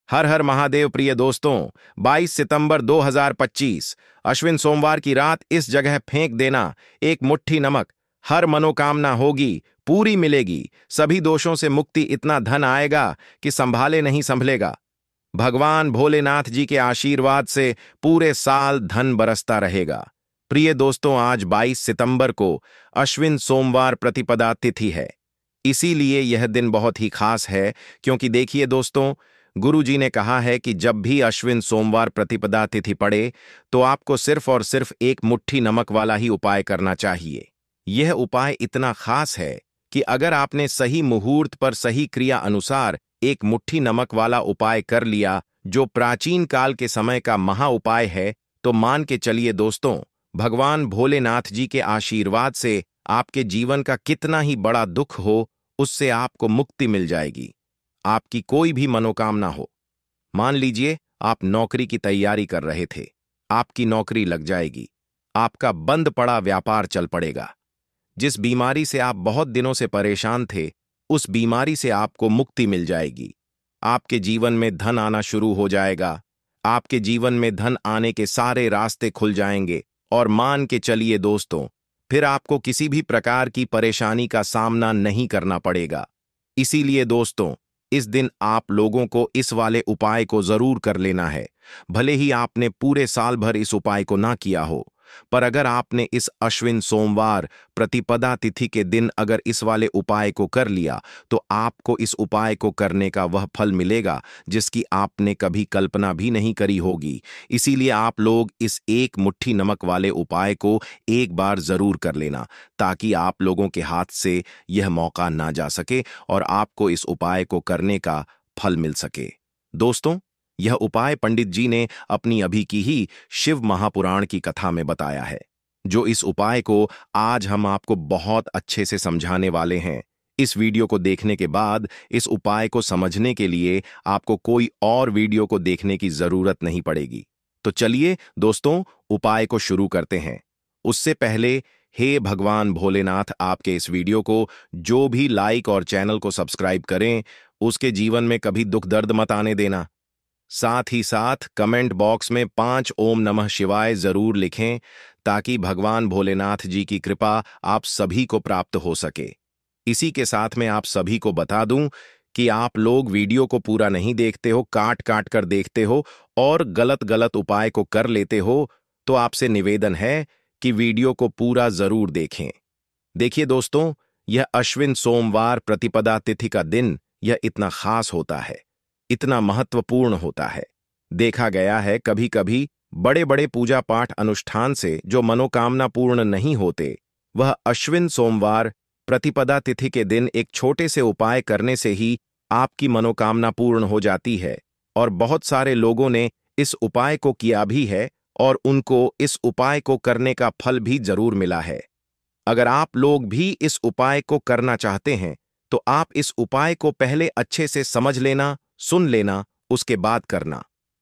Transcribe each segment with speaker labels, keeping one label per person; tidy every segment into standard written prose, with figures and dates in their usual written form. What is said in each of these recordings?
Speaker 1: हर हर महादेव प्रिय दोस्तों। 22 सितंबर 2025 अश्विन सोमवार की रात इस जगह फेंक देना एक मुट्ठी नमक। हर मनोकामना होगी, पूरी मिलेगी, सभी दोषों से मुक्ति, इतना धन आएगा कि संभाले नहीं संभलेगा। भगवान भोलेनाथ जी के आशीर्वाद से पूरे साल धन बरसता रहेगा। प्रिय दोस्तों, आज 22 सितंबर को अश्विन सोमवार प्रतिपदा तिथि है। इसीलिए यह दिन बहुत ही खास है, क्योंकि देखिए दोस्तों, गुरु जी ने कहा है कि जब भी अश्विन सोमवार प्रतिपदा तिथि पड़े तो आपको सिर्फ और सिर्फ एक मुट्ठी नमक वाला ही उपाय करना चाहिए। यह उपाय इतना खास है कि अगर आपने सही मुहूर्त पर सही क्रिया अनुसार एक मुट्ठी नमक वाला उपाय कर लिया, जो प्राचीन काल के समय का महा उपाय है, तो मान के चलिए दोस्तों, भगवान भोलेनाथ जी के आशीर्वाद से आपके जीवन का कितना ही बड़ा दुख हो, उससे आपको मुक्ति मिल जाएगी। आपकी कोई भी मनोकामना हो, मान लीजिए आप नौकरी की तैयारी कर रहे थे, आपकी नौकरी लग जाएगी, आपका बंद पड़ा व्यापार चल पड़ेगा, जिस बीमारी से आप बहुत दिनों से परेशान थे, उस बीमारी से आपको मुक्ति मिल जाएगी। आपके जीवन में धन आना शुरू हो जाएगा, आपके जीवन में धन आने के सारे रास्ते खुल जाएंगे, और मान के चलिए दोस्तों, फिर आपको किसी भी प्रकार की परेशानी का सामना नहीं करना पड़ेगा। इसीलिए दोस्तों, इस दिन आप लोगों को इस वाले उपाय को जरूर कर लेना है। भले ही आपने पूरे साल भर इस उपाय को ना किया हो, पर अगर आपने इस अश्विन सोमवार प्रतिपदा तिथि के दिन अगर इस वाले उपाय को कर लिया, तो आपको इस उपाय को करने का वह फल मिलेगा जिसकी आपने कभी कल्पना भी नहीं करी होगी। इसीलिए आप लोग इस एक मुट्ठी नमक वाले उपाय को एक बार जरूर कर लेना, ताकि आप लोगों के हाथ से यह मौका ना जा सके और आपको इस उपाय को करने का फल मिल सके। दोस्तों, यह उपाय पंडित जी ने अपनी अभी की ही शिव महापुराण की कथा में बताया है, जो इस उपाय को आज हम आपको बहुत अच्छे से समझाने वाले हैं। इस वीडियो को देखने के बाद इस उपाय को समझने के लिए आपको कोई और वीडियो को देखने की जरूरत नहीं पड़ेगी। तो चलिए दोस्तों, उपाय को शुरू करते हैं। उससे पहले, हे भगवान भोलेनाथ, आपके इस वीडियो को जो भी लाइक और चैनल को सब्सक्राइब करें, उसके जीवन में कभी दुख दर्द मत आने देना। साथ ही साथ कमेंट बॉक्स में 5 ओम नमः शिवाय जरूर लिखें, ताकि भगवान भोलेनाथ जी की कृपा आप सभी को प्राप्त हो सके। इसी के साथ में आप सभी को बता दूं कि आप लोग वीडियो को पूरा नहीं देखते हो, काट काट कर देखते हो और गलत गलत उपाय को कर लेते हो, तो आपसे निवेदन है कि वीडियो को पूरा जरूर देखें। देखिए दोस्तों, यह अश्विन सोमवार प्रतिपदा तिथि का दिन यह इतना खास होता है, इतना महत्वपूर्ण होता है। देखा गया है कभी कभी बड़े बड़े पूजा पाठ अनुष्ठान से जो मनोकामना पूर्ण नहीं होते, वह अश्विन सोमवार प्रतिपदा तिथि के दिन एक छोटे से उपाय करने से ही आपकी मनोकामना पूर्ण हो जाती है। और बहुत सारे लोगों ने इस उपाय को किया भी है और उनको इस उपाय को करने का फल भी जरूर मिला है। अगर आप लोग भी इस उपाय को करना चाहते हैं, तो आप इस उपाय को पहले अच्छे से समझ लेना, सुन लेना, उसके बाद करना।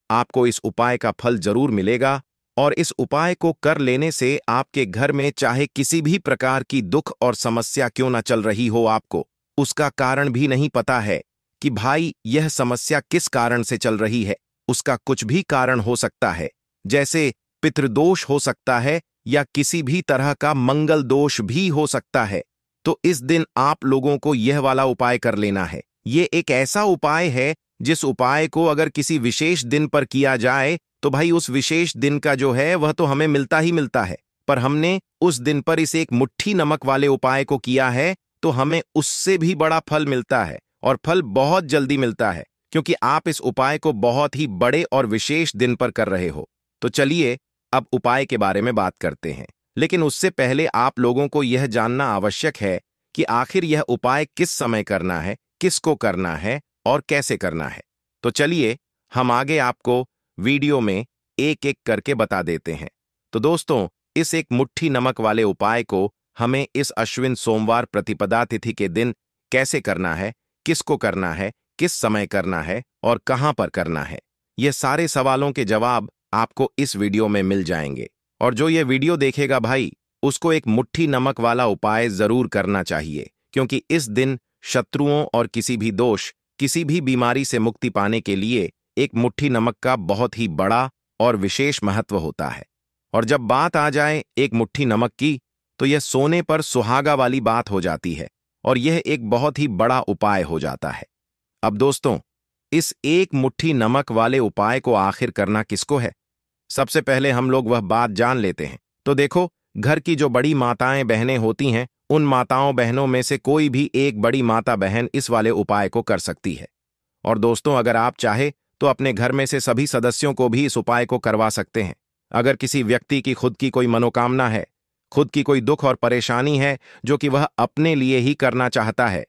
Speaker 1: आपको इस उपाय का फल जरूर मिलेगा, और इस उपाय को कर लेने से आपके घर में चाहे किसी भी प्रकार की दुख और समस्या क्यों ना चल रही हो, आपको उसका कारण भी नहीं पता है कि भाई यह समस्या किस कारण से चल रही है। उसका कुछ भी कारण हो सकता है, जैसे पितृदोष हो सकता है या किसी भी तरह का मंगल दोष भी हो सकता है। तो इस दिन आप लोगों को यह वाला उपाय कर लेना है। ये एक ऐसा उपाय है जिस उपाय को अगर किसी विशेष दिन पर किया जाए, तो भाई उस विशेष दिन का जो है वह तो हमें मिलता ही मिलता है, पर हमने उस दिन पर इस एक मुट्ठी नमक वाले उपाय को किया है, तो हमें उससे भी बड़ा फल मिलता है, और फल बहुत जल्दी मिलता है, क्योंकि आप इस उपाय को बहुत ही बड़े और विशेष दिन पर कर रहे हो। तो चलिए अब उपाय के बारे में बात करते हैं, लेकिन उससे पहले आप लोगों को यह जानना आवश्यक है कि आखिर यह उपाय किस समय करना है, किसको करना है और कैसे करना है। तो चलिए हम आगे आपको वीडियो में एक एक करके बता देते हैं। तो दोस्तों, इस एक मुट्ठी नमक वाले उपाय को हमें इस अश्विन सोमवार प्रतिपदा तिथि के दिन कैसे करना है, किसको करना है, किस समय करना है और कहां पर करना है, यह सारे सवालों के जवाब आपको इस वीडियो में मिल जाएंगे। और जो ये वीडियो देखेगा भाई, उसको एक मुट्ठी नमक वाला उपाय जरूर करना चाहिए, क्योंकि इस दिन शत्रुओं और किसी भी दोष, किसी भी बीमारी से मुक्ति पाने के लिए एक मुट्ठी नमक का बहुत ही बड़ा और विशेष महत्व होता है। और जब बात आ जाए एक मुट्ठी नमक की, तो यह सोने पर सुहागा वाली बात हो जाती है और यह एक बहुत ही बड़ा उपाय हो जाता है। अब दोस्तों, इस एक मुट्ठी नमक वाले उपाय को आखिर करना किसको है? सबसे पहले हम लोग वह बात जान लेते हैं। तो देखो, घर की जो बड़ी माताएं बहनें होती हैं, उन माताओं बहनों में से कोई भी एक बड़ी माता बहन इस वाले उपाय को कर सकती है। और दोस्तों, अगर आप चाहे तो अपने घर में से सभी सदस्यों को भी इस उपाय को करवा सकते हैं। अगर किसी व्यक्ति की खुद की कोई मनोकामना है, खुद की कोई दुख और परेशानी है जो कि वह अपने लिए ही करना चाहता है,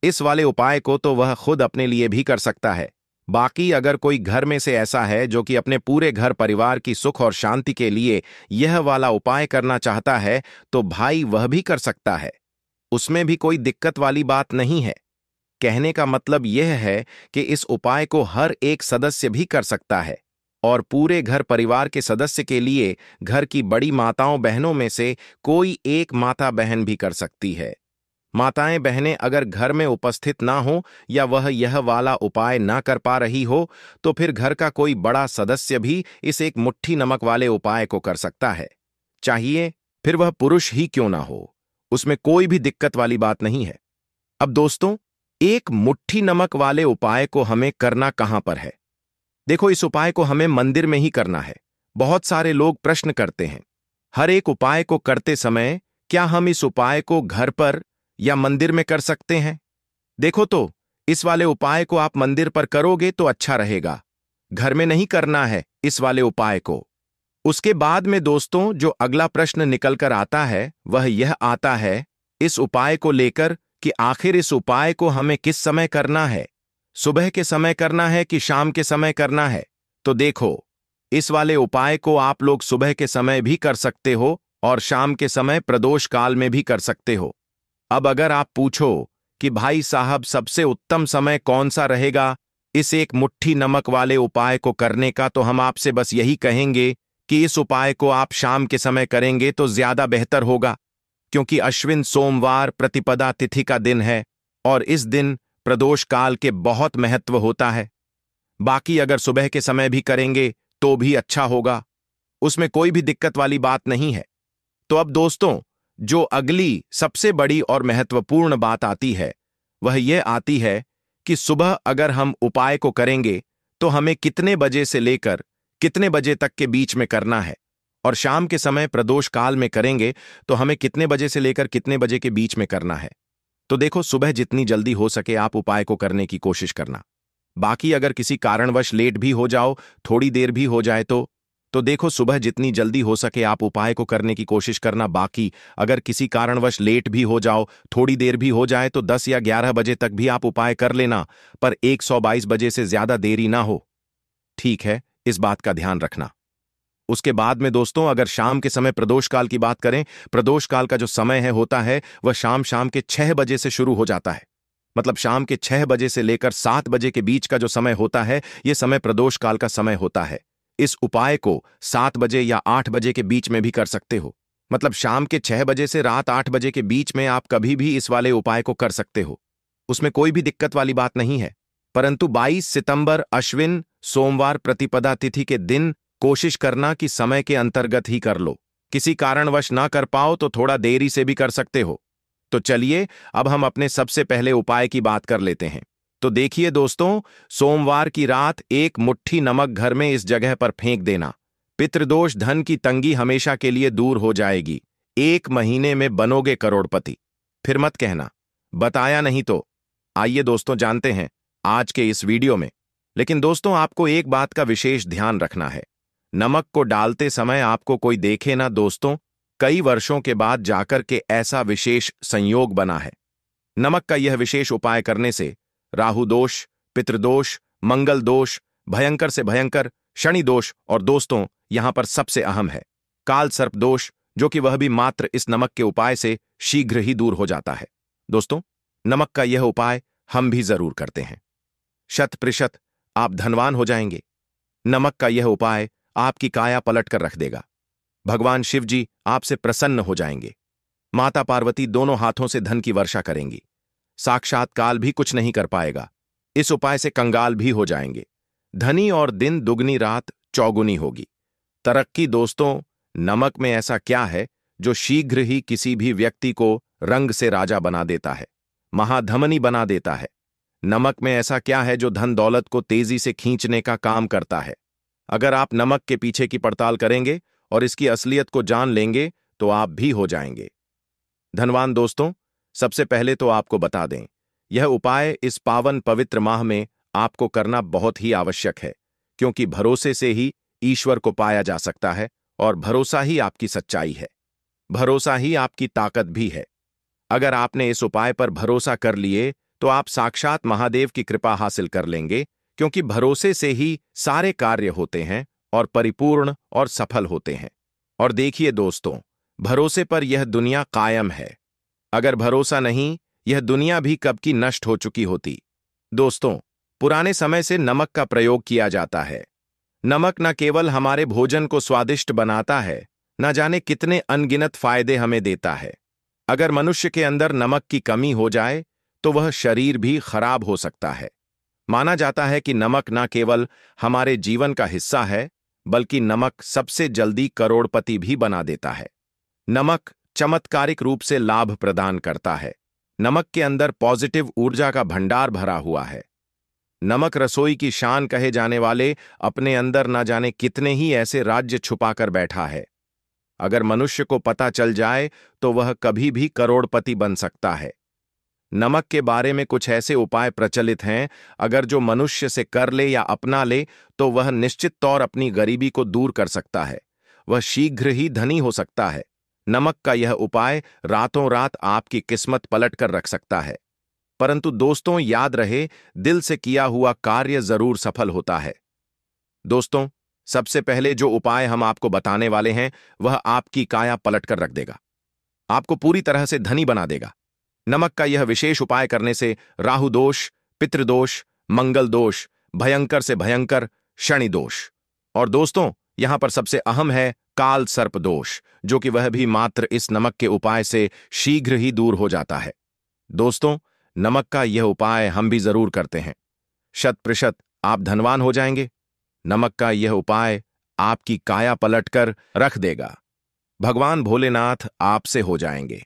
Speaker 1: इस वाले उपाय को तो वह खुद अपने लिए भी कर सकता है। बाकी अगर कोई घर में से ऐसा है जो कि अपने पूरे घर परिवार की सुख और शांति के लिए यह वाला उपाय करना चाहता है, तो भाई वह भी कर सकता है। उसमें भी कोई दिक्कत वाली बात नहीं है। कहने का मतलब यह है कि इस उपाय को हर एक सदस्य भी कर सकता है और पूरे घर परिवार के सदस्य के लिए घर की बड़ी माताओं बहनों में से कोई एक माता बहन भी कर सकती है। माताएं बहनें अगर घर में उपस्थित ना हो या वह यह वाला उपाय ना कर पा रही हो, तो फिर घर का कोई बड़ा सदस्य भी इस एक मुट्ठी नमक वाले उपाय को कर सकता है। चाहिए फिर वह पुरुष ही क्यों ना हो, उसमें कोई भी दिक्कत वाली बात नहीं है। अब दोस्तों, एक मुट्ठी नमक वाले उपाय को हमें करना कहां पर है? देखो, इस उपाय को हमें मंदिर में ही करना है। बहुत सारे लोग प्रश्न करते हैं, हर एक उपाय को करते समय क्या हम इस उपाय को घर पर या मंदिर में कर सकते हैं? देखो, तो इस वाले उपाय को आप मंदिर पर करोगे तो अच्छा रहेगा, घर में नहीं करना है इस वाले उपाय को। उसके बाद में दोस्तों, जो अगला प्रश्न निकल कर आता है वह यह आता है इस उपाय को लेकर कि आखिर इस उपाय को हमें किस समय करना है, सुबह के समय करना है कि शाम के समय करना है? तो देखो, इस वाले उपाय को आप लोग सुबह के समय भी कर सकते हो और शाम के समय प्रदोष काल में भी कर सकते हो। अब अगर आप पूछो कि भाई साहब सबसे उत्तम समय कौन सा रहेगा इस एक मुट्ठी नमक वाले उपाय को करने का, तो हम आपसे बस यही कहेंगे कि इस उपाय को आप शाम के समय करेंगे तो ज्यादा बेहतर होगा, क्योंकि अश्विन सोमवार प्रतिपदा तिथि का दिन है और इस दिन प्रदोष काल के बहुत महत्व होता है। बाकी अगर सुबह के समय भी करेंगे तो भी अच्छा होगा, उसमें कोई भी दिक्कत वाली बात नहीं है। तो अब दोस्तों, जो अगली सबसे बड़ी और महत्वपूर्ण बात आती है वह यह आती है कि सुबह अगर हम उपाय को करेंगे तो हमें कितने बजे से लेकर कितने बजे तक के बीच में करना है, और शाम के समय प्रदोष काल में करेंगे तो हमें कितने बजे से लेकर कितने बजे के बीच में करना है। तो देखो, सुबह जितनी जल्दी हो सके आप उपाय को करने की कोशिश करना। बाकी अगर किसी कारणवश लेट भी हो जाओ, थोड़ी देर भी हो जाए तो देखो, सुबह जितनी जल्दी हो सके आप उपाय को करने की कोशिश करना। बाकी अगर किसी कारणवश लेट भी हो जाओ, थोड़ी देर भी हो जाए, तो 10 या 11 बजे तक भी आप उपाय कर लेना, पर 122 बजे से ज्यादा देरी ना हो। ठीक है, इस बात का ध्यान रखना। उसके बाद में दोस्तों, अगर शाम के समय प्रदोष काल की बात करें, प्रदोष काल का जो समय है होता है वह शाम के 6 बजे से शुरू हो जाता है। मतलब शाम के 6 बजे से लेकर 7 बजे के बीच का जो समय होता है, यह समय प्रदोष काल का समय होता है। इस उपाय को 7 बजे या 8 बजे के बीच में भी कर सकते हो। मतलब शाम के 6 बजे से रात 8 बजे के बीच में आप कभी भी इस वाले उपाय को कर सकते हो, उसमें कोई भी दिक्कत वाली बात नहीं है। परंतु 22 सितंबर अश्विन सोमवार प्रतिपदा तिथि के दिन कोशिश करना कि समय के अंतर्गत ही कर लो। किसी कारणवश ना कर पाओ तो थोड़ा देरी से भी कर सकते हो। तो चलिए, अब हम अपने सबसे पहले उपाय की बात कर लेते हैं। तो देखिए दोस्तों, सोमवार की रात एक मुट्ठी नमक घर में इस जगह पर फेंक देना। पितृदोष धन की तंगी हमेशा के लिए दूर हो जाएगी। 1 महीने में बनोगे करोड़पति। फिर मत कहना बताया नहीं तो। आइए दोस्तों, जानते हैं आज के इस वीडियो में। लेकिन दोस्तों, आपको एक बात का विशेष ध्यान रखना है। नमक को डालते समय आपको कोई देखे ना दोस्तों, कई वर्षों के बाद जाकर के ऐसा विशेष संयोग बना है। नमक का यह विशेष उपाय करने से राहु दोष, पितृदोष, मंगल दोष, भयंकर से भयंकर शनि दोष और दोस्तों यहां पर सबसे अहम है काल सर्प दोष, जो कि वह भी मात्र इस नमक के उपाय से शीघ्र ही दूर हो जाता है। दोस्तों, नमक का यह उपाय हम भी जरूर करते हैं। 100% आप धनवान हो जाएंगे। नमक का यह उपाय आपकी काया पलट कर रख देगा। भगवान शिव जी आपसे प्रसन्न हो जाएंगे। माता पार्वती दोनों हाथों से धन की वर्षा करेंगी। साक्षात काल भी कुछ नहीं कर पाएगा। इस उपाय से कंगाल भी हो जाएंगे। धनी और दिन दुगनी रात चौगुनी होगी। तरक्की दोस्तों, नमक में ऐसा क्या है जो शीघ्र ही किसी भी व्यक्ति को रंग से राजा बना देता है, महाधमनी बना देता है? नमक में ऐसा क्या है जो धन दौलत को तेजी से खींचने का काम करता है? अगर आप नमक के पीछे की पड़ताल करेंगे और इसकी असलियत को जान लेंगे तो आप भी हो जाएंगे धनवान। दोस्तों, सबसे पहले तो आपको बता दें, यह उपाय इस पावन पवित्र माह में आपको करना बहुत ही आवश्यक है, क्योंकि भरोसे से ही ईश्वर को पाया जा सकता है और भरोसा ही आपकी सच्चाई है, भरोसा ही आपकी ताकत भी है। अगर आपने इस उपाय पर भरोसा कर लिए तो आप साक्षात महादेव की कृपा हासिल कर लेंगे, क्योंकि भरोसे से ही सारे कार्य होते हैं और परिपूर्ण और सफल होते हैं। और देखिए दोस्तों, भरोसे पर यह दुनिया कायम है। अगर भरोसा नहीं, यह दुनिया भी कब की नष्ट हो चुकी होती। दोस्तों, पुराने समय से नमक का प्रयोग किया जाता है। नमक न केवल हमारे भोजन को स्वादिष्ट बनाता है, न जाने कितने अनगिनत फायदे हमें देता है। अगर मनुष्य के अंदर नमक की कमी हो जाए तो वह शरीर भी खराब हो सकता है। माना जाता है कि नमक न केवल हमारे जीवन का हिस्सा है, बल्कि नमक सबसे जल्दी करोड़पति भी बना देता है। नमक चमत्कारिक रूप से लाभ प्रदान करता है। नमक के अंदर पॉजिटिव ऊर्जा का भंडार भरा हुआ है। नमक रसोई की शान कहे जाने वाले अपने अंदर न जाने कितने ही ऐसे राज्य छुपाकर बैठा है। अगर मनुष्य को पता चल जाए तो वह कभी भी करोड़पति बन सकता है। नमक के बारे में कुछ ऐसे उपाय प्रचलित हैं, अगर जो मनुष्य से कर ले या अपना ले तो वह निश्चित तौर अपनी गरीबी को दूर कर सकता है, वह शीघ्र ही धनी हो सकता है। नमक का यह उपाय रातों रात आपकी किस्मत पलट कर रख सकता है। परंतु दोस्तों, याद रहे, दिल से किया हुआ कार्य जरूर सफल होता है। दोस्तों, सबसे पहले जो उपाय हम आपको बताने वाले हैं वह आपकी काया पलट कर रख देगा, आपको पूरी तरह से धनी बना देगा। नमक का यह विशेष उपाय करने से राहु दोष, पितृदोष, मंगल दोष, भयंकर से भयंकर शनि दोष, और दोस्तों यहां पर सबसे अहम है काल सर्प दोष, जो कि वह भी मात्र इस नमक के उपाय से शीघ्र ही दूर हो जाता है। दोस्तों, नमक का यह उपाय हम भी जरूर करते हैं, 100% आप धनवान हो जाएंगे। नमक का यह उपाय आपकी काया पलटकर रख देगा। भगवान भोलेनाथ आपसे हो जाएंगे,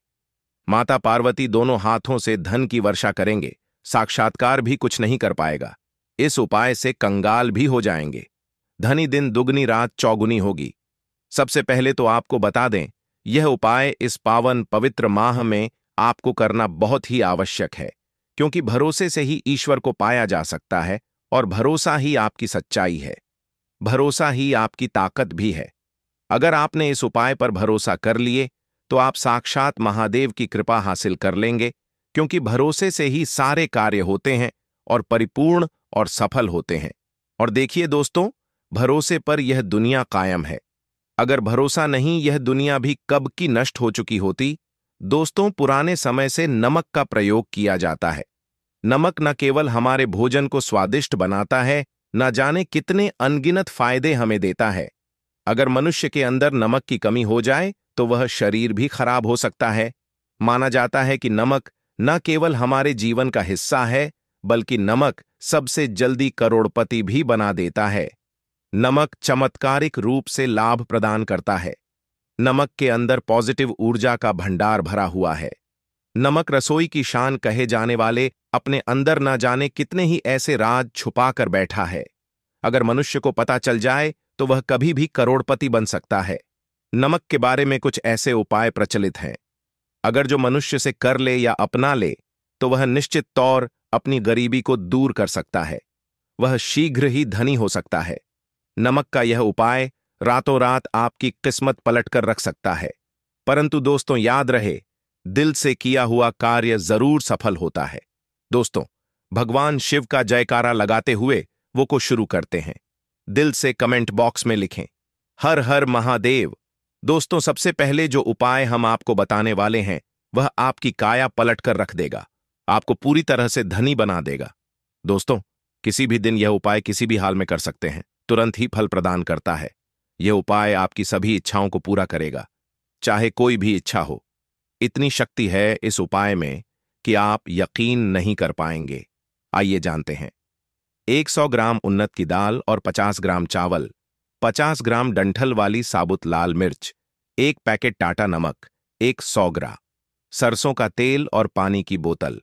Speaker 1: माता पार्वती दोनों हाथों से धन की वर्षा करेंगे, साक्षात्कार भी कुछ नहीं कर पाएगा। इस उपाय से कंगाल भी हो जाएंगे। धनी दिन दुगनी रात चौगुनी होगी। सबसे पहले तो आपको बता दें, यह उपाय इस पावन पवित्र माह में आपको करना बहुत ही आवश्यक है, क्योंकि भरोसे से ही ईश्वर को पाया जा सकता है और भरोसा ही आपकी सच्चाई है, भरोसा ही आपकी ताकत भी है। अगर आपने इस उपाय पर भरोसा कर लिए तो आप साक्षात महादेव की कृपा हासिल कर लेंगे, क्योंकि भरोसे से ही सारे कार्य होते हैं और परिपूर्ण और सफल होते हैं। और देखिए दोस्तों, भरोसे पर यह दुनिया कायम है। अगर भरोसा नहीं, यह दुनिया भी कब की नष्ट हो चुकी होती। दोस्तों, पुराने समय से नमक का प्रयोग किया जाता है। नमक न केवल हमारे भोजन को स्वादिष्ट बनाता है, न जाने कितने अनगिनत फायदे हमें देता है। अगर मनुष्य के अंदर नमक की कमी हो जाए तो वह शरीर भी खराब हो सकता है। माना जाता है कि नमक न केवल हमारे जीवन का हिस्सा है, बल्कि नमक सबसे जल्दी करोड़पति भी बना देता है। नमक चमत्कारिक रूप से लाभ प्रदान करता है। नमक के अंदर पॉजिटिव ऊर्जा का भंडार भरा हुआ है। नमक रसोई की शान कहे जाने वाले अपने अंदर न जाने कितने ही ऐसे राज छुपा कर बैठा है। अगर मनुष्य को पता चल जाए तो वह कभी भी करोड़पति बन सकता है। नमक के बारे में कुछ ऐसे उपाय प्रचलित हैं, अगर जो मनुष्य से कर ले या अपना ले तो वह निश्चित तौर अपनी गरीबी को दूर कर सकता है, वह शीघ्र ही धनी हो सकता है। नमक का यह उपाय रातों रात आपकी किस्मत पलट कर रख सकता है। परंतु दोस्तों, याद रहे, दिल से किया हुआ कार्य जरूर सफल होता है। दोस्तों, भगवान शिव का जयकारा लगाते हुए वो को शुरू करते हैं। दिल से कमेंट बॉक्स में लिखें, हर हर महादेव। दोस्तों, सबसे पहले जो उपाय हम आपको बताने वाले हैं वह आपकी काया पलट कर रख देगा, आपको पूरी तरह से धनी बना देगा। दोस्तों, किसी भी दिन यह उपाय किसी भी हाल में कर सकते हैं, तुरंत ही फल प्रदान करता है। यह उपाय आपकी सभी इच्छाओं को पूरा करेगा, चाहे कोई भी इच्छा हो। इतनी शक्ति है इस उपाय में कि आप यकीन नहीं कर पाएंगे। आइए जानते हैं। 100 ग्राम उन्नत की दाल और 50 ग्राम चावल, 50 ग्राम डंठल वाली साबुत लाल मिर्च, एक पैकेट टाटा नमक, एक 100 ग्राम सरसों का तेल और पानी की बोतल।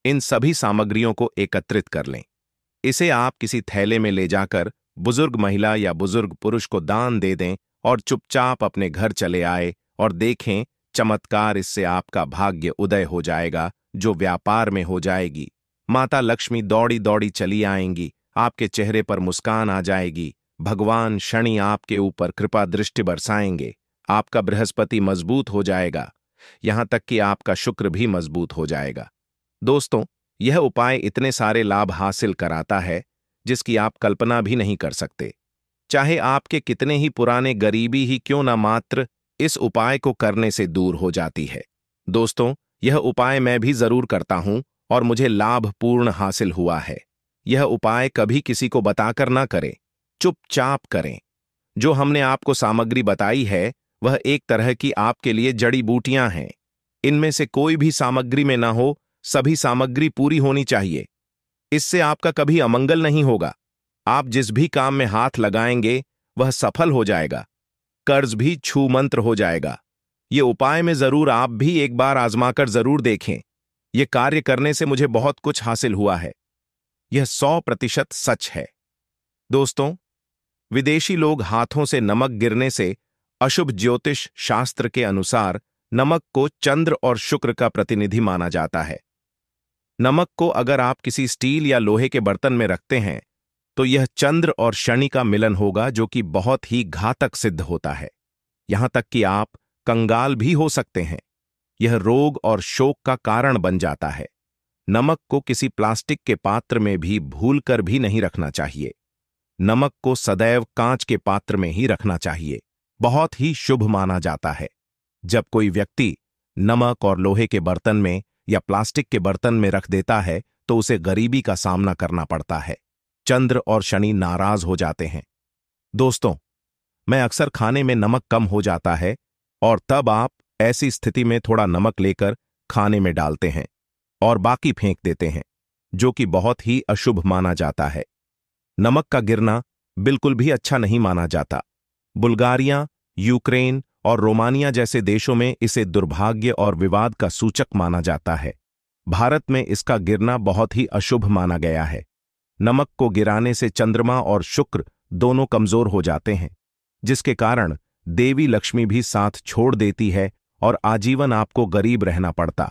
Speaker 1: इन सभी सामग्रियों को एकत्रित कर लें। इसे आप किसी थैले में ले जाकर बुजुर्ग महिला या बुजुर्ग पुरुष को दान दे दें और चुपचाप अपने घर चले आए और देखें चमत्कार, इससे आपका भाग्य उदय हो जाएगा, जो व्यापार में हो जाएगी। माता लक्ष्मी दौड़ी दौड़ी चली आएंगी, आपके चेहरे पर मुस्कान आ जाएगी, भगवान शनि आपके ऊपर कृपा दृष्टि बरसाएंगे, आपका बृहस्पति मजबूत हो जाएगा, यहां तक कि आपका शुक्र भी मजबूत हो जाएगा। दोस्तों, यह उपाय इतने सारे लाभ हासिल कराता है जिसकी आप कल्पना भी नहीं कर सकते। चाहे आपके कितने ही पुराने गरीबी ही क्यों ना, मात्र इस उपाय को करने से दूर हो जाती है। दोस्तों, यह उपाय मैं भी जरूर करता हूं और मुझे लाभपूर्ण हासिल हुआ है। यह उपाय कभी किसी को बताकर ना करें, चुपचाप करें। जो हमने आपको सामग्री बताई है वह एक तरह की आपके लिए जड़ी बूटियां हैं। इनमें से कोई भी सामग्री में ना हो, सभी सामग्री पूरी होनी चाहिए। इससे आपका कभी अमंगल नहीं होगा। आप जिस भी काम में हाथ लगाएंगे वह सफल हो जाएगा, कर्ज भी छू मंत्र हो जाएगा। ये उपाय में जरूर आप भी एक बार आजमाकर जरूर देखें। यह कार्य करने से मुझे बहुत कुछ हासिल हुआ है। यह 100% सच है। दोस्तों, विदेशी लोग हाथों से नमक गिरने से अशुभ ज्योतिष शास्त्र के अनुसार नमक को चंद्र और शुक्र का प्रतिनिधि माना जाता है। नमक को अगर आप किसी स्टील या लोहे के बर्तन में रखते हैं तो यह चंद्र और शनि का मिलन होगा, जो कि बहुत ही घातक सिद्ध होता है। यहां तक कि आप कंगाल भी हो सकते हैं। यह रोग और शोक का कारण बन जाता है। नमक को किसी प्लास्टिक के पात्र में भी भूलकर भी नहीं रखना चाहिए। नमक को सदैव कांच के पात्र में ही रखना चाहिए। बहुत ही शुभ माना जाता है। जब कोई व्यक्ति नमक और लोहे के बर्तन में या प्लास्टिक के बर्तन में रख देता है तो उसे गरीबी का सामना करना पड़ता है। चंद्र और शनि नाराज हो जाते हैं। दोस्तों, मैं अक्सर खाने में नमक कम हो जाता है और तब आप ऐसी स्थिति में थोड़ा नमक लेकर खाने में डालते हैं और बाकी फेंक देते हैं, जो कि बहुत ही अशुभ माना जाता है। नमक का गिरना बिल्कुल भी अच्छा नहीं माना जाता। बुल्गारिया, यूक्रेन और रोमानिया जैसे देशों में इसे दुर्भाग्य और विवाद का सूचक माना जाता है। भारत में इसका गिरना बहुत ही अशुभ माना गया है। नमक को गिराने से चंद्रमा और शुक्र दोनों कमजोर हो जाते हैं, जिसके कारण देवी लक्ष्मी भी साथ छोड़ देती है और आजीवन आपको गरीब रहना पड़ता।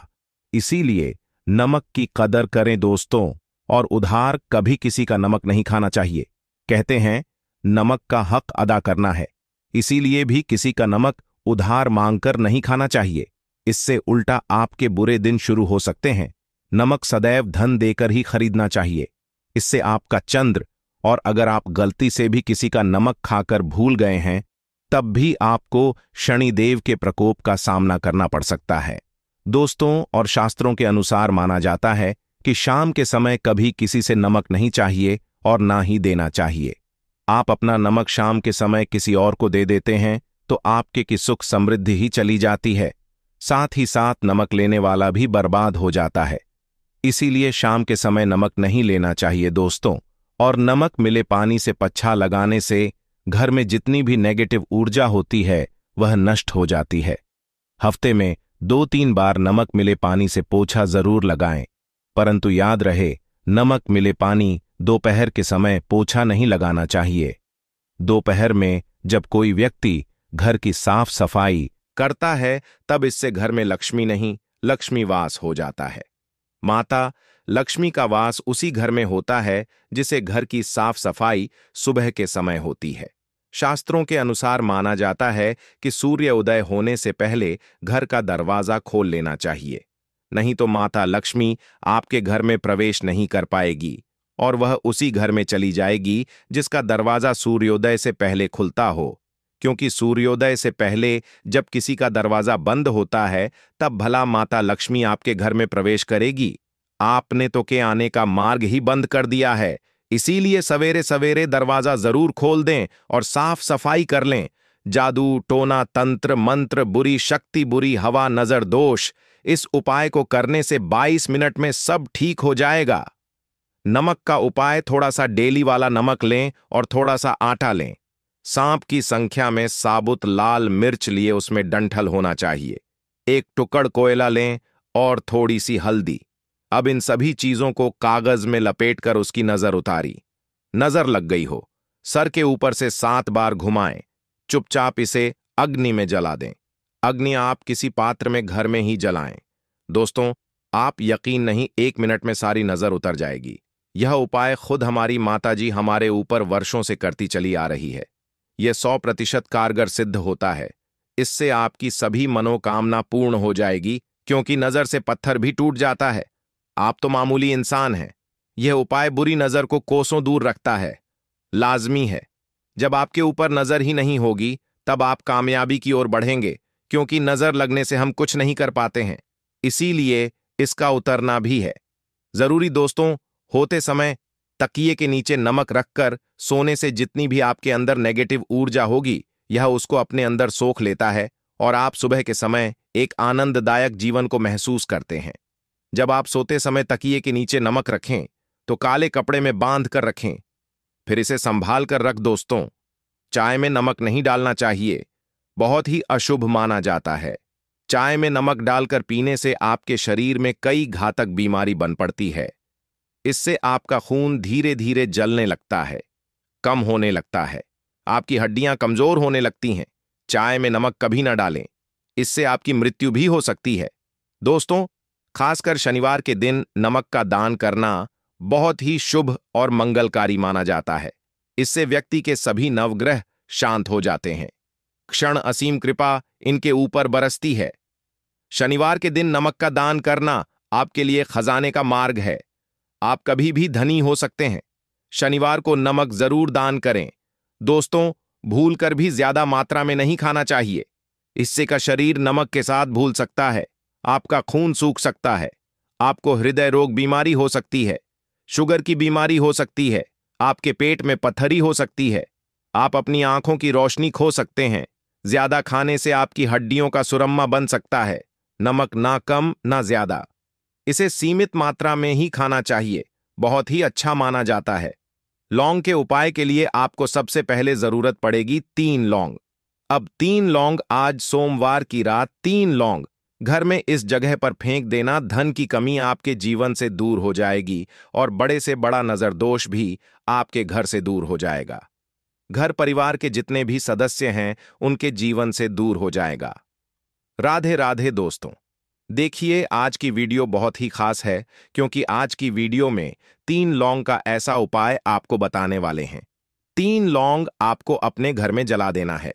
Speaker 1: इसीलिए नमक की कदर करें दोस्तों, और उधार कभी किसी का नमक नहीं खाना चाहिए। कहते हैं नमक का हक अदा करना है, इसीलिए भी किसी का नमक उधार मांगकर नहीं खाना चाहिए। इससे उल्टा आपके बुरे दिन शुरू हो सकते हैं। नमक सदैव धन देकर ही खरीदना चाहिए। इससे आपका चंद्र, और अगर आप गलती से भी किसी का नमक खाकर भूल गए हैं तब भी आपको शनिदेव के प्रकोप का सामना करना पड़ सकता है। दोस्तों, और शास्त्रों के अनुसार माना जाता है कि शाम के समय कभी किसी से नमक नहीं चाहिए और ना ही देना चाहिए। आप अपना नमक शाम के समय किसी और को दे देते हैं तो आपके की सुख समृद्धि ही चली जाती है, साथ ही साथ नमक लेने वाला भी बर्बाद हो जाता है। इसीलिए शाम के समय नमक नहीं लेना चाहिए दोस्तों। और नमक मिले पानी से पच्छा लगाने से घर में जितनी भी नेगेटिव ऊर्जा होती है वह नष्ट हो जाती है। हफ्ते में 2-3 बार नमक मिले पानी से पोछा जरूर लगाएं, परंतु याद रहे नमक मिले पानी दोपहर के समय पोछा नहीं लगाना चाहिए। दोपहर में जब कोई व्यक्ति घर की साफ सफाई करता है तब इससे घर में लक्ष्मी नहीं, लक्ष्मी वास हो जाता है। माता लक्ष्मी का वास उसी घर में होता है जिसे घर की साफ सफाई सुबह के समय होती है। शास्त्रों के अनुसार माना जाता है कि सूर्य उदय होने से पहले घर का दरवाजा खोल लेना चाहिए, नहीं तो माता लक्ष्मी आपके घर में प्रवेश नहीं कर पाएगी और वह उसी घर में चली जाएगी जिसका दरवाजा सूर्योदय से पहले खुलता हो। क्योंकि सूर्योदय से पहले जब किसी का दरवाजा बंद होता है तब भला माता लक्ष्मी आपके घर में प्रवेश करेगी? आपने तो के आने का मार्ग ही बंद कर दिया है। इसीलिए सवेरे सवेरे दरवाजा जरूर खोल दें और साफ सफाई कर लें। जादू, टोना, तंत्र, मंत्र, बुरी शक्ति, बुरी हवा, नजर, दोष, इस उपाय को करने से 22 मिनट में सब ठीक हो जाएगा। नमक का उपाय, थोड़ा सा डेली वाला नमक लें और थोड़ा सा आटा लें। सांप की संख्या में साबुत लाल मिर्च लिए, उसमें डंठल होना चाहिए। एक टुकड़ कोयला लें और थोड़ी सी हल्दी। अब इन सभी चीजों को कागज में लपेटकर उसकी नजर उतारी। नजर लग गई हो, सर के ऊपर से 7 बार घुमाएं। चुपचाप इसे अग्नि में जला दें। अग्नि आप किसी पात्र में घर में ही जलाएं। दोस्तों, आप यकीन नहीं, 1 मिनट में सारी नजर उतर जाएगी। यह उपाय खुद हमारी माताजी हमारे ऊपर वर्षों से करती चली आ रही है। यह 100% कारगर सिद्ध होता है। इससे आपकी सभी मनोकामना पूर्ण हो जाएगी, क्योंकि नजर से पत्थर भी टूट जाता है। आप तो मामूली इंसान हैं। यह उपाय बुरी नजर को कोसों दूर रखता है। लाजमी है। जब आपके ऊपर नजर ही नहीं होगी, तब आप कामयाबी की ओर बढ़ेंगे, क्योंकि नजर लगने से हम कुछ नहीं कर पाते हैं। इसीलिए इसका उतरना भी है जरूरी। दोस्तों, होते समय तकिए के नीचे नमक रखकर सोने से जितनी भी आपके अंदर नेगेटिव ऊर्जा होगी, यह उसको अपने अंदर सोख लेता है और आप सुबह के समय एक आनंददायक जीवन को महसूस करते हैं। जब आप सोते समय तकिए के नीचे नमक रखें तो काले कपड़े में बांध कर रखें, फिर इसे संभाल कर रख। दोस्तों, चाय में नमक नहीं डालना चाहिए, बहुत ही अशुभ माना जाता है। चाय में नमक डालकर पीने से आपके शरीर में कई घातक बीमारी बन पड़ती है। इससे आपका खून धीरे धीरे जलने लगता है, कम होने लगता है, आपकी हड्डियां कमजोर होने लगती हैं। चाय में नमक कभी ना डालें, इससे आपकी मृत्यु भी हो सकती है। दोस्तों, खासकर शनिवार के दिन नमक का दान करना बहुत ही शुभ और मंगलकारी माना जाता है। इससे व्यक्ति के सभी नवग्रह शांत हो जाते हैं। क्षण असीम कृपा इनके ऊपर बरसती है। शनिवार के दिन नमक का दान करना आपके लिए खजाने का मार्ग है। आप कभी भी धनी हो सकते हैं। शनिवार को नमक जरूर दान करें। दोस्तों, भूलकर भी ज्यादा मात्रा में नहीं खाना चाहिए। इससे का शरीर नमक के साथ भूल सकता है, आपका खून सूख सकता है, आपको हृदय रोग बीमारी हो सकती है, शुगर की बीमारी हो सकती है, आपके पेट में पथरी हो सकती है, आप अपनी आंखों की रोशनी खो सकते हैं। ज्यादा खाने से आपकी हड्डियों का सुरम्मा बन सकता है। नमक ना कम ना ज्यादा, इसे सीमित मात्रा में ही खाना चाहिए, बहुत ही अच्छा माना जाता है। लौंग के उपाय के लिए आपको सबसे पहले जरूरत पड़ेगी 3 लौंग। अब 3 लौंग, आज सोमवार की रात 3 लौंग घर में इस जगह पर फेंक देना। धन की कमी आपके जीवन से दूर हो जाएगी और बड़े से बड़ा नजर दोष भी आपके घर से दूर हो जाएगा। घर परिवार के जितने भी सदस्य हैं, उनके जीवन से दूर हो जाएगा। राधे राधे दोस्तों। देखिए, आज की वीडियो बहुत ही खास है, क्योंकि आज की वीडियो में 3 लौंग का ऐसा उपाय आपको बताने वाले हैं। 3 लौंग आपको अपने घर में जला देना है।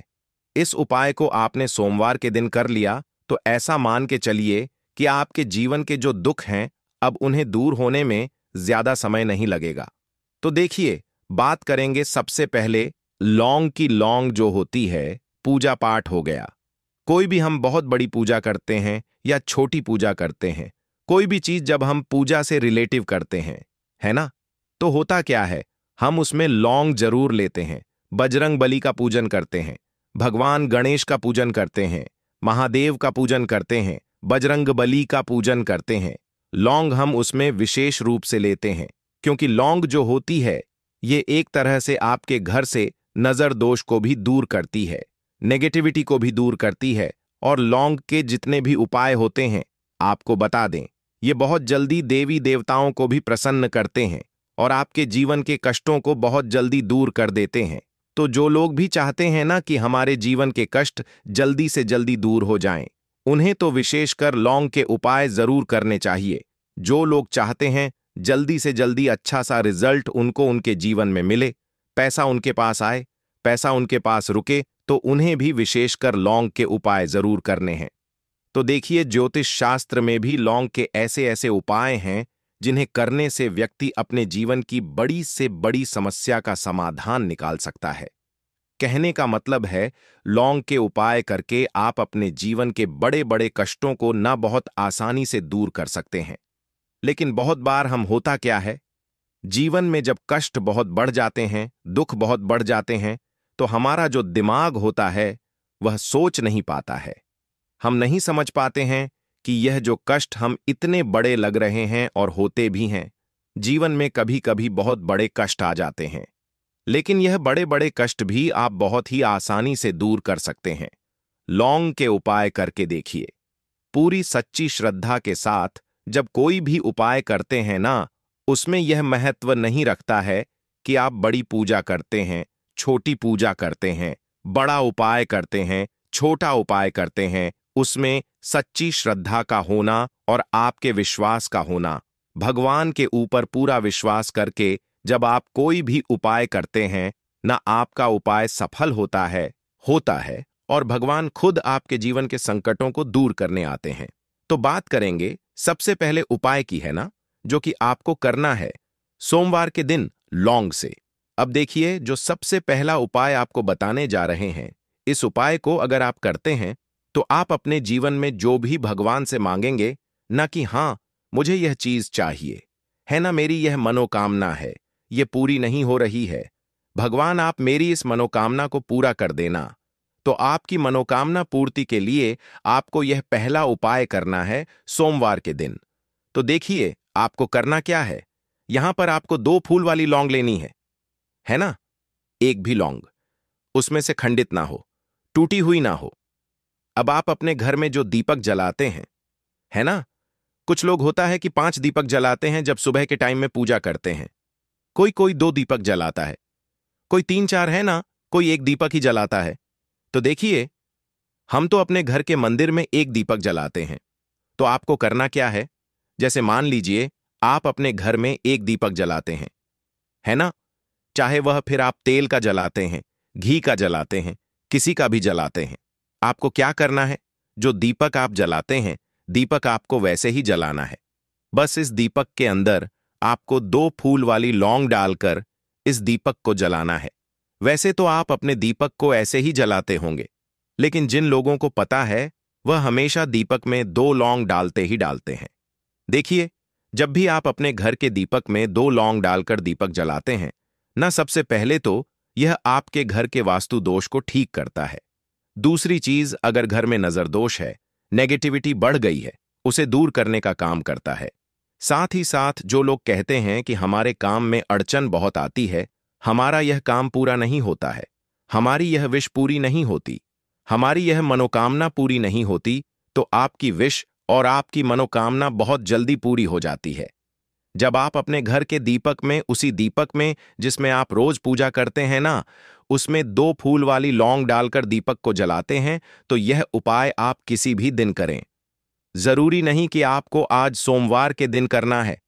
Speaker 1: इस उपाय को आपने सोमवार के दिन कर लिया तो ऐसा मान के चलिए कि आपके जीवन के जो दुख हैं, अब उन्हें दूर होने में ज्यादा समय नहीं लगेगा। तो देखिए, बात करेंगे सबसे पहले लौंग की। लौंग जो होती है, पूजा पाठ हो गया। कोई भी हम बहुत बड़ी पूजा करते हैं या छोटी पूजा करते हैं, कोई भी चीज जब हम पूजा से रिलेटिव करते हैं, है ना, तो होता क्या है, हम उसमें लौंग जरूर लेते हैं। बजरंग बली का पूजन करते हैं, भगवान गणेश का पूजन करते हैं, महादेव का पूजन करते हैं, बजरंग बली का पूजन करते हैं। लौंग हम उसमें विशेष रूप से लेते हैं, क्योंकि लौंग जो होती है, ये एक तरह से आपके घर से नजर दोष को भी दूर करती है, नेगेटिविटी को भी दूर करती है। और लौंग के जितने भी उपाय होते हैं, आपको बता दें, ये बहुत जल्दी देवी देवताओं को भी प्रसन्न करते हैं और आपके जीवन के कष्टों को बहुत जल्दी दूर कर देते हैं। तो जो लोग भी चाहते हैं ना कि हमारे जीवन के कष्ट जल्दी से जल्दी दूर हो जाएं, उन्हें तो विशेषकर लौंग के उपाय जरूर करने चाहिए। जो लोग चाहते हैं जल्दी से जल्दी अच्छा सा रिजल्ट उनको उनके जीवन में मिले, पैसा उनके पास आए, पैसा उनके पास रुके, तो उन्हें भी विशेषकर लौंग के उपाय जरूर करने हैं। तो देखिए, ज्योतिष शास्त्र में भी लौंग के ऐसे ऐसे उपाय हैं जिन्हें करने से व्यक्ति अपने जीवन की बड़ी से बड़ी समस्या का समाधान निकाल सकता है। कहने का मतलब है, लौंग के उपाय करके आप अपने जीवन के बड़े बड़े कष्टों को न बहुत आसानी से दूर कर सकते हैं। लेकिन बहुत बार हम होता क्या है, जीवन में जब कष्ट बहुत बढ़ जाते हैं, दुख बहुत बढ़ जाते हैं, तो हमारा जो दिमाग होता है वह सोच नहीं पाता है। हम नहीं समझ पाते हैं कि यह जो कष्ट हम इतने बड़े लग रहे हैं और होते भी हैं, जीवन में कभी कभी बहुत बड़े कष्ट आ जाते हैं, लेकिन यह बड़े बड़े कष्ट भी आप बहुत ही आसानी से दूर कर सकते हैं। लौंग के उपाय करके देखिए। पूरी सच्ची श्रद्धा के साथ जब कोई भी उपाय करते हैं ना, उसमें यह महत्व नहीं रखता है कि आप बड़ी पूजा करते हैं, छोटी पूजा करते हैं, बड़ा उपाय करते हैं, छोटा उपाय करते हैं। उसमें सच्ची श्रद्धा का होना और आपके विश्वास का होना, भगवान के ऊपर पूरा विश्वास करके जब आप कोई भी उपाय करते हैं ना, आपका उपाय सफल होता है और भगवान खुद आपके जीवन के संकटों को दूर करने आते हैं। तो बात करेंगे सबसे पहले उपाय की, है ना, जो कि आपको करना है सोमवार के दिन लौंग से। अब देखिए, जो सबसे पहला उपाय आपको बताने जा रहे हैं, इस उपाय को अगर आप करते हैं तो आप अपने जीवन में जो भी भगवान से मांगेंगे ना, कि हाँ मुझे यह चीज चाहिए, है ना, मेरी यह मनोकामना है, ये पूरी नहीं हो रही है, भगवान आप मेरी इस मनोकामना को पूरा कर देना। तो आपकी मनोकामना पूर्ति के लिए आपको यह पहला उपाय करना है सोमवार के दिन। तो देखिए आपको करना क्या है। यहां पर आपको 2 फूल वाली लौंग लेनी है ना। एक भी लौंग उसमें से खंडित ना हो, टूटी हुई ना हो। अब आप अपने घर में जो दीपक जलाते हैं, है ना, कुछ लोग होता है कि 5 दीपक जलाते हैं जब सुबह के टाइम में पूजा करते हैं। कोई कोई 2 दीपक जलाता है, कोई 3-4, है ना, कोई 1 दीपक ही जलाता है। तो देखिए, हम तो अपने घर के मंदिर में 1 दीपक जलाते हैं। तो आपको करना क्या है, जैसे मान लीजिए आप अपने घर में 1 दीपक जलाते हैं, है ना, चाहे वह फिर आप तेल का जलाते हैं, घी का जलाते हैं, किसी का भी जलाते हैं। आपको क्या करना है, जो दीपक आप जलाते हैं, दीपक आपको वैसे ही जलाना है। बस इस दीपक के अंदर आपको 2 फूल वाली लौंग डालकर इस दीपक को जलाना है। वैसे तो आप अपने दीपक को ऐसे ही जलाते होंगे, लेकिन जिन लोगों को पता है वह हमेशा दीपक में 2 लौंग डालते ही डालते हैं। देखिए, जब भी आप अपने घर के दीपक में 2 लौंग डालकर दीपक जलाते हैं ना, सबसे पहले तो यह आपके घर के वास्तु दोष को ठीक करता है। दूसरी चीज, अगर घर में नजर दोष है, नेगेटिविटी बढ़ गई है, उसे दूर करने का काम करता है। साथ ही साथ जो लोग कहते हैं कि हमारे काम में अड़चन बहुत आती है, हमारा यह काम पूरा नहीं होता है, हमारी यह विश पूरी नहीं होती, हमारी यह मनोकामना पूरी नहीं होती, तो आपकी विश और आपकी मनोकामना बहुत जल्दी पूरी हो जाती है। जब आप अपने घर के दीपक में, उसी दीपक में जिसमें आप रोज पूजा करते हैं ना, उसमें 2 फूल वाली लौंग डालकर दीपक को जलाते हैं, तो यह उपाय आप किसी भी दिन करें। जरूरी नहीं कि आपको आज सोमवार के दिन करना है।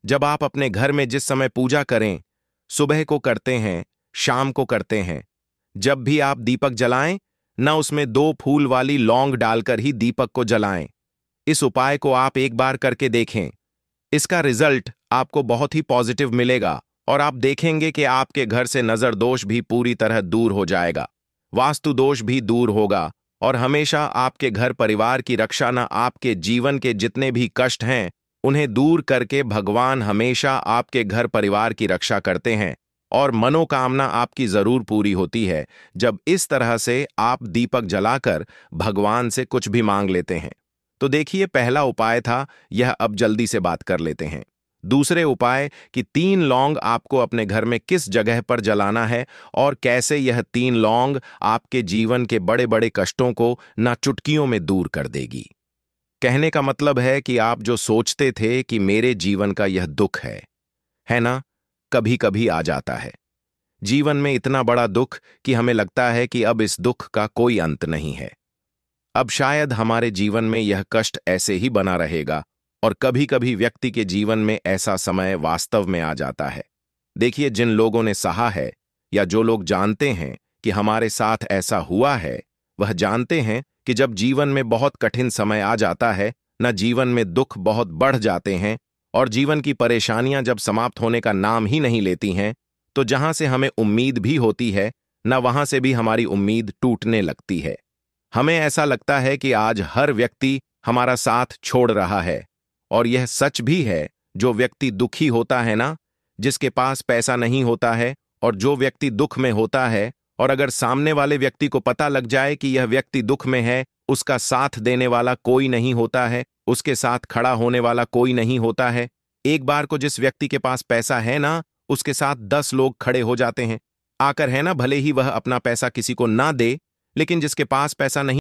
Speaker 1: जब आप अपने घर में जिस समय पूजा करें, सुबह को करते हैं, शाम को करते हैं, जब भी आप दीपक जलाएं ना, उसमें 2 फूल वाली लौंग डालकर ही दीपक को जलाएं। इस उपाय को आप एक बार करके देखें। इसका रिजल्ट आपको बहुत ही पॉजिटिव मिलेगा और आप देखेंगे कि आपके घर से नजर दोष भी पूरी तरह दूर हो जाएगा, वास्तु दोष भी दूर होगा और हमेशा आपके घर परिवार की रक्षा, न आपके जीवन के जितने भी कष्ट हैं उन्हें दूर करके भगवान हमेशा आपके घर परिवार की रक्षा करते हैं और मनोकामना आपकी जरूर पूरी होती है, जब इस तरह से आप दीपक जलाकर भगवान से कुछ भी मांग लेते हैं। तो देखिए, पहला उपाय था यह। अब जल्दी से बात कर लेते हैं दूसरे उपाय कि 3 लौंग आपको अपने घर में किस जगह पर जलाना है और कैसे यह 3 लौंग आपके जीवन के बड़े बड़े कष्टों को ना चुटकियों में दूर कर देगी। कहने का मतलब है कि आप जो सोचते थे कि मेरे जीवन का यह दुख है ना, कभी कभी आ जाता है जीवन में इतना बड़ा दुख कि हमें लगता है कि अब इस दुख का कोई अंत नहीं है। अब शायद हमारे जीवन में यह कष्ट ऐसे ही बना रहेगा और कभी कभी व्यक्ति के जीवन में ऐसा समय वास्तव में आ जाता है। देखिए, जिन लोगों ने सहा है या जो लोग जानते हैं कि हमारे साथ ऐसा हुआ है, वह जानते हैं कि जब जीवन में बहुत कठिन समय आ जाता है न, जीवन में दुख बहुत बढ़ जाते हैं और जीवन की परेशानियां जब समाप्त होने का नाम ही नहीं लेती हैं, तो जहां से हमें उम्मीद भी होती है न, वहां से भी हमारी उम्मीद टूटने लगती है। हमें ऐसा लगता है कि आज हर व्यक्ति हमारा साथ छोड़ रहा है और यह सच भी है। जो व्यक्ति दुखी होता है ना, जिसके पास पैसा नहीं होता है और जो व्यक्ति दुख में होता है, और अगर सामने वाले व्यक्ति को पता लग जाए कि यह व्यक्ति दुख में है, उसका साथ देने वाला कोई नहीं होता है, उसके साथ खड़ा होने वाला कोई नहीं होता है। एक बार को जिस व्यक्ति के पास पैसा है ना, उसके साथ 10 लोग खड़े हो जाते हैं आकर, है ना, भले ही वह अपना पैसा किसी को ना दे, लेकिन जिसके पास पैसा नहीं